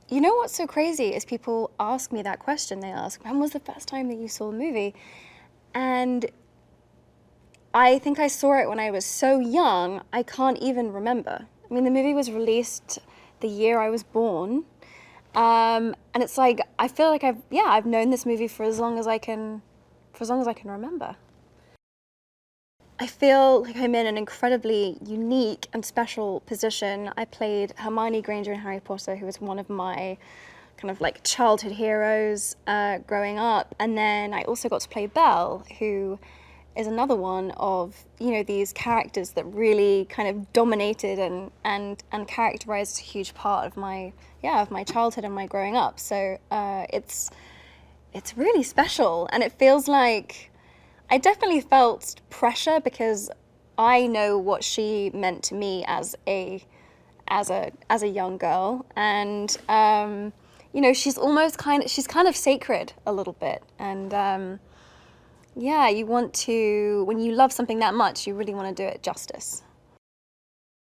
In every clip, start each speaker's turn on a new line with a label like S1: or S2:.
S1: you know what's so crazy is people ask me that question. They ask, when was the first time that you saw the movie? And I think I saw it when I was so young, I can't even remember. I mean, the movie was released the year I was born. And it's like, I feel like I've known this movie for as long as I can remember. I feel like I'm in an incredibly unique and special position. I played Hermione Granger in Harry Potter, who was one of my kind of like childhood heroes growing up. And then I also got to play Belle, who is another one of, you know, these characters that really kind of dominated and characterized a huge part of my childhood and my growing up. So it's really special, and it feels like I definitely felt pressure because I know what she meant to me as a young girl, and you know, she's kind of sacred a little bit, and yeah, you want to, when you love something that much, you really want to do it justice.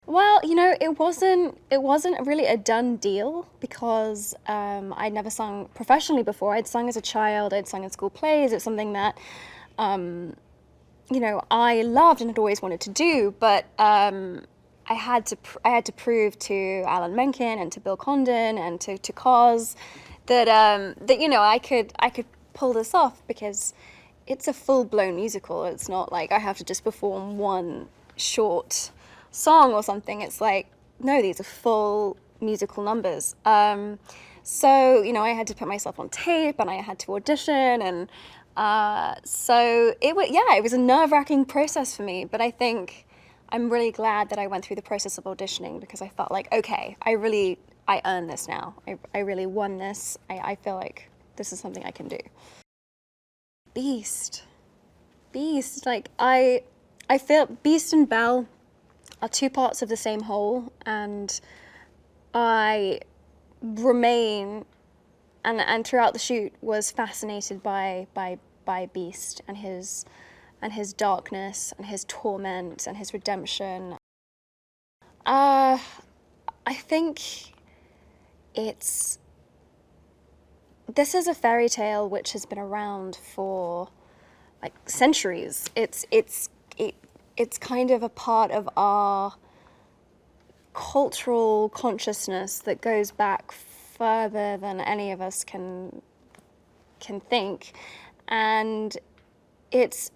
S1: Well, you know, it wasn't really a done deal because I'd never sung professionally before. I'd sung as a child, I'd sung in school plays. It's something that you know, I loved and had always wanted to do, but I had to prove to Alan Menken and to Bill Condon and to Cos that that, you know, I could pull this off, because it's a full-blown musical. It's not like I have to just perform one short song or something. It's like, no, these are full musical numbers. So, you know, I had to put myself on tape and I had to audition, and so it was a nerve-wracking process for me, but I think I'm really glad that I went through the process of auditioning, because I felt like, okay, I earned this now. I really won this. I feel like this is something I can do. Beast. Like I feel Beast and Belle are two parts of the same whole, and I remain and throughout the shoot was fascinated by Beast and his darkness and his torment and his redemption. I think this is a fairy tale which has been around for like centuries. It's kind of a part of our cultural consciousness that goes back further than any of us can think, and it's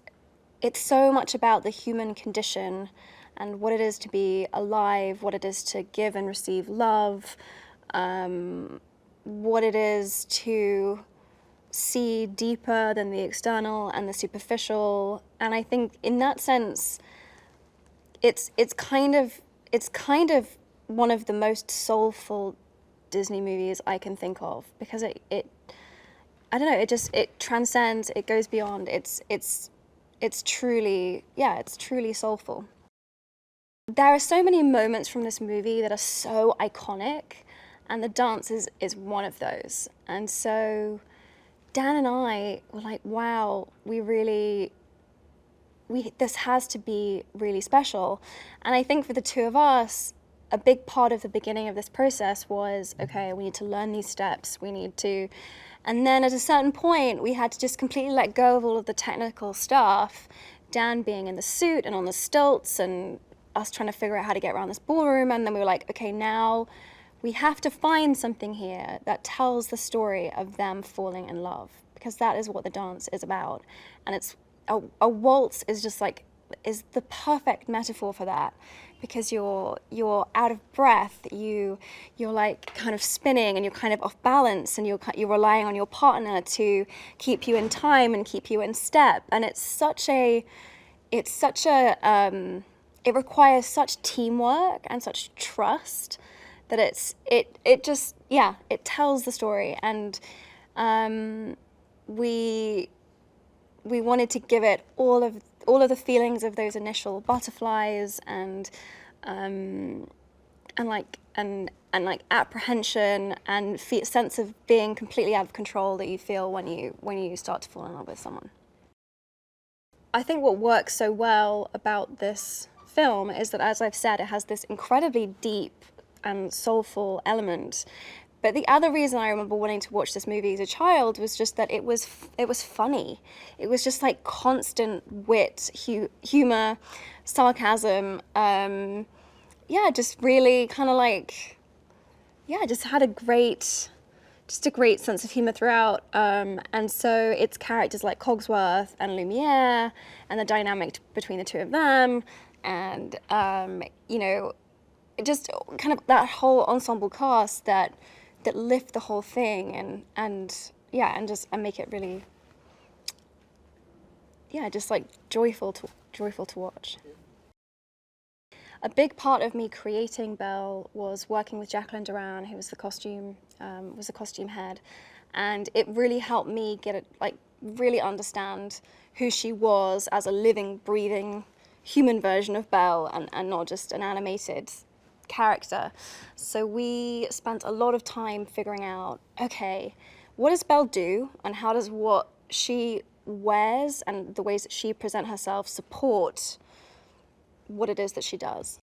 S1: so much about the human condition and what it is to be alive, what it is to give and receive love, what it is to see deeper than the external and the superficial. And I think in that sense, it's kind of one of the most soulful Disney movies I can think of, because it I don't know, it transcends, it goes beyond. It's truly soulful. There are so many moments from this movie that are so iconic, and the dance is one of those. And so Dan and I were like, wow, this has to be really special. And I think for the two of us, a big part of the beginning of this process was, okay, we need to learn these steps, and then at a certain point, we had to just completely let go of all of the technical stuff, Dan being in the suit and on the stilts, and us trying to figure out how to get around this ballroom. And then we were like, okay, now we have to find something here that tells the story of them falling in love, because that is what the dance is about. And it's a waltz is the perfect metaphor for that, because you're out of breath, you're like kind of spinning, and you're kind of off balance, and you're relying on your partner to keep you in time and keep you in step. And it requires such teamwork and such trust that it tells the story. And we wanted to give it all of the feelings of those initial butterflies and apprehension and sense of being completely out of control that you feel when you start to fall in love with someone. I think what works so well about this film is that, as I've said, it has this incredibly deep and soulful element, But the other reason I remember wanting to watch this movie as a child was just that it was funny. It was just like constant wit, humor, sarcasm. Yeah, just really kind of like, yeah, just had a great sense of humor throughout. And so it's characters like Cogsworth and Lumiere and the dynamic between the two of them, and you know, just kind of that whole ensemble cast that lift the whole thing, and yeah, and make it really, yeah, just like joyful to watch. A big part of me creating Belle was working with Jacqueline Duran, who was the costume head, and it really helped me get it, like, really understand who she was as a living, breathing, human version of Belle, and not just an animated character. So we spent a lot of time figuring out, okay, what does Belle do, and how does what she wears and the ways that she presents herself support what it is that she does.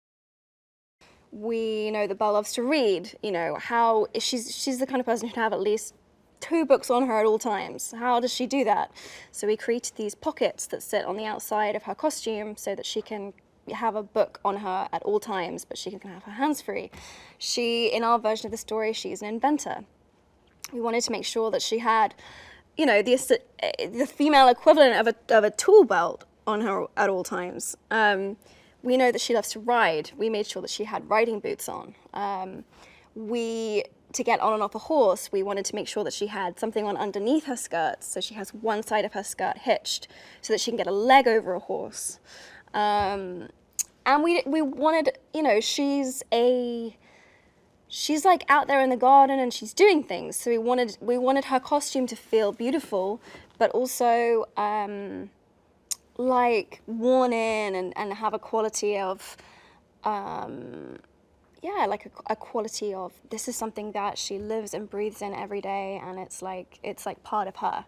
S1: We know that Belle loves to read. You know, how she's the kind of person who'd have at least 2 books on her at all times. How does she do that? So we created these pockets that sit on the outside of her costume so that she can have a book on her at all times, but she can have her hands free. In our version of the story, she's an inventor. We wanted to make sure that she had, you know, the female equivalent of a tool belt on her at all times. We know that she loves to ride. We made sure that she had riding boots on. To get on and off a horse, we wanted to make sure that she had something on underneath her skirts, so she has one side of her skirt hitched so that she can get a leg over a horse. And we wanted, you know, she's like out there in the garden and she's doing things. So we wanted her costume to feel beautiful, but also like worn in and have a quality of, yeah, like a quality of, this is something that she lives and breathes in every day, and it's like part of her.